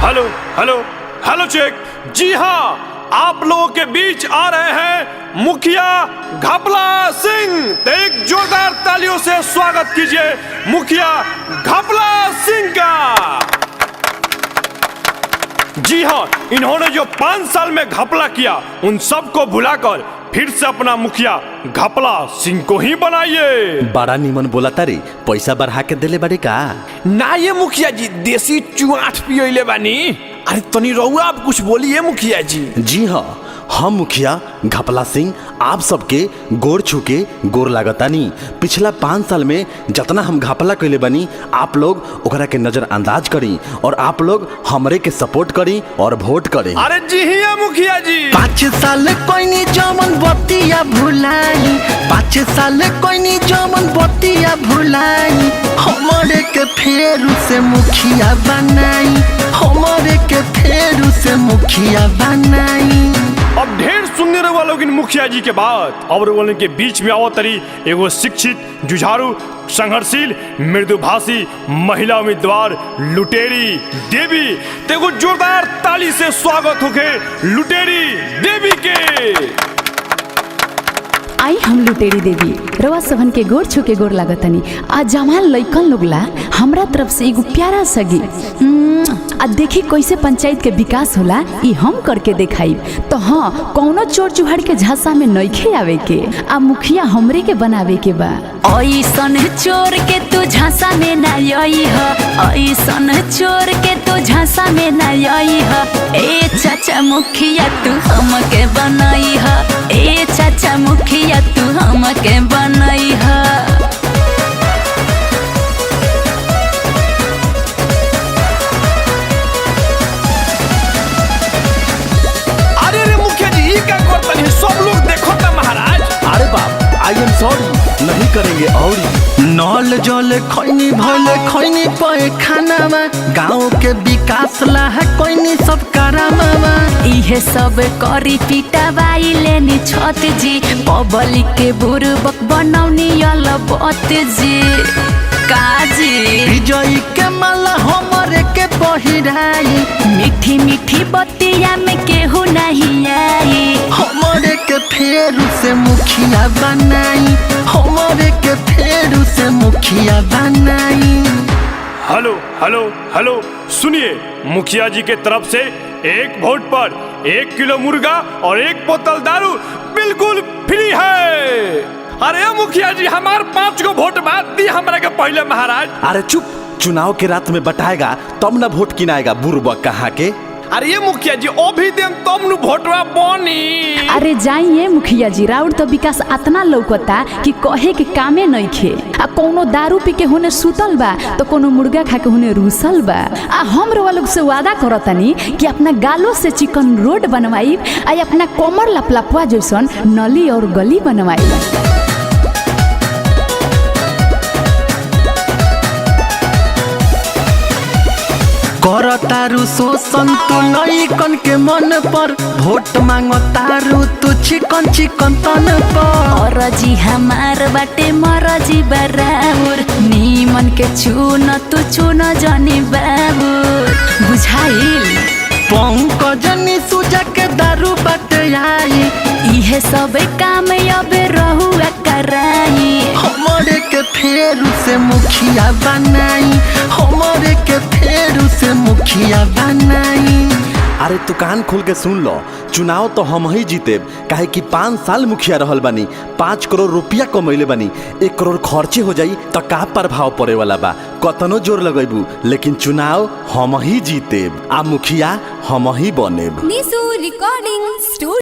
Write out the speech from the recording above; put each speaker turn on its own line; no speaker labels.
Hello hello hello check. जी हाँ, आप लोगों के बीच आ रहे हैं मुखिया घपला सिंह। तो एक जोरदार तालियों से स्वागत कीजिए मुखिया घपला सिंह का। जी हाँ, इन्होंने जो 5 साल में घपला किया उन सबको भुलाकर फिर से अपना मुखिया घपला सिंह को ही बनाइए।
बड़ा निमन बोला तारी, पैसा बढ़ा के देले बाड़ी का?
ना ये मुखिया जी, देसी चुआठ पियले बानी। अरे तनी रहुआ आप कुछ बोलिए मुखिया जी।
जी हाँ, हम मुखिया घपला सिंह आप सबके गोर छूके गोर लागतानी। पिछला 5 साल में जितना हम घपला कैले बनी आप लोग ओकरा के नजरअंदाज करी और आप लोग हमरे के सपोर्ट करी और वोट करी।
अरे जी हाँ मुखिया जी,
5 साल कोई नी जमन बतिया भुलाई, 5 साल कोई नी जमन बतिया भुलाई। हमरे के फेरू से मुखिया बनाई, हमरे के फेरू से मुखिया बनाई।
अब ढेर सुनने रहे लोग इन मुखिया जी के बात। और उनके के बीच में आवत तरी एगो शिक्षित, जुझारू, संघर्षशील, मृदुभाषी महिला उम्मीदवार लुटेरी देवी। तेगो जोरदार ताली से स्वागत होके लुटेरी देवी के।
आई हम लुटेरी देवी रवा सबन के गोर छू के गोर लागतनी। आ जवान लइकन लोगला हमरा तरफ से एगो प्यारा सगी आ देखी कैसे पंचायत के विकास होला ई हम करके देखाई। तो हाँ, कौनो चोर चुहाड़ के झांसा में नइखे आवे के, आ मुखिया हमरे के बनावे के बा।
ऐसन चोर के तू झांसा में ना आई ह, ऐसन चोर के तू झांसा में ना आई ह। ए चाचा मुखिया तू हमके बनाई ह, ए चाचा मुखिया तू हमके बनाई ह।
सब लोग देखो ना महाराज।
अरे बाप, आई एम सॉरी, नहीं करेंगे और
नल जल खैनी भले खैनी पे खानामा, गाँव के विकास ला है कोई नी सब करामामा।
इहे सब करी पिटावाई लेनी छत जी, पब्लिक के बुरबक बनौनी अलबत जी। काजी
विजयी के माला हमरे के पहिराई,
मीठी मीठी बतिया में केहू नहीं आई।
हमरे के फेरू से मुखिया बनाई, हमरे के फेरू से मुखिया बनाई।
हेलो हेलो हेलो, सुनिए, मुखिया जी के तरफ से एक वोट पर 1 किलो मुर्गा और 1 बोतल दारू बिल्कुल फ्री है। अरे मुखिया जी, हमार 5 गो वोट बाद दी हमरा के पहले महाराज।
अरे चुप, चुनाव के रात में बटाएगा तब न वोट किनाएगा बुरबक कहाँ के।
अरे ये मुखिया जी, अभी दिन तब नु वोटवा बनी।
अरे जाइए मुखिया जी, राउर तो विकास अतना लौकता कि कहे के कामे नइखे। आ कोनो दारू पी के होने सुतल बा तो कोनो मुर्गा खा के होने रूसल बा। आ हम रवा लोग से वादा करतनी कि अपना गालों से चिकन रोड बनवाई, आ अपना कमर लपलपवा जैसन नली और गली बनवाई।
कर तारू शोषण तू लइकन के मन पर, वोट मांगो तारू तू चिकन चिकन तन पर।
और जी हमार बाटे मरजी बराबर, नीमन के चुन तू चुन जनी बाबू। बुझाइल
पंकज सुजा के दारू बाटे आई,
इहे सब काम अब रहुआ कराई।
हमरे के फेरू से मुखिया बनाई, हमरे के फेरू से मुखिया बनाई।
अरे तू कान खोल के सुन लो, चुनाव तो हम ही जीतेब, काहे कि 5 साल मुखिया रहल बानी, 5 करोड़ रुपया कमैले बानी। 1 करोड़ खर्चे हो जाई तो का प्रभाव पड़े वाला बा? कतनो जोर लगेबू लेकिन चुनाव हम ही जीतेब, आ मुखिया हम ही बनेब।
Nishu recording studio.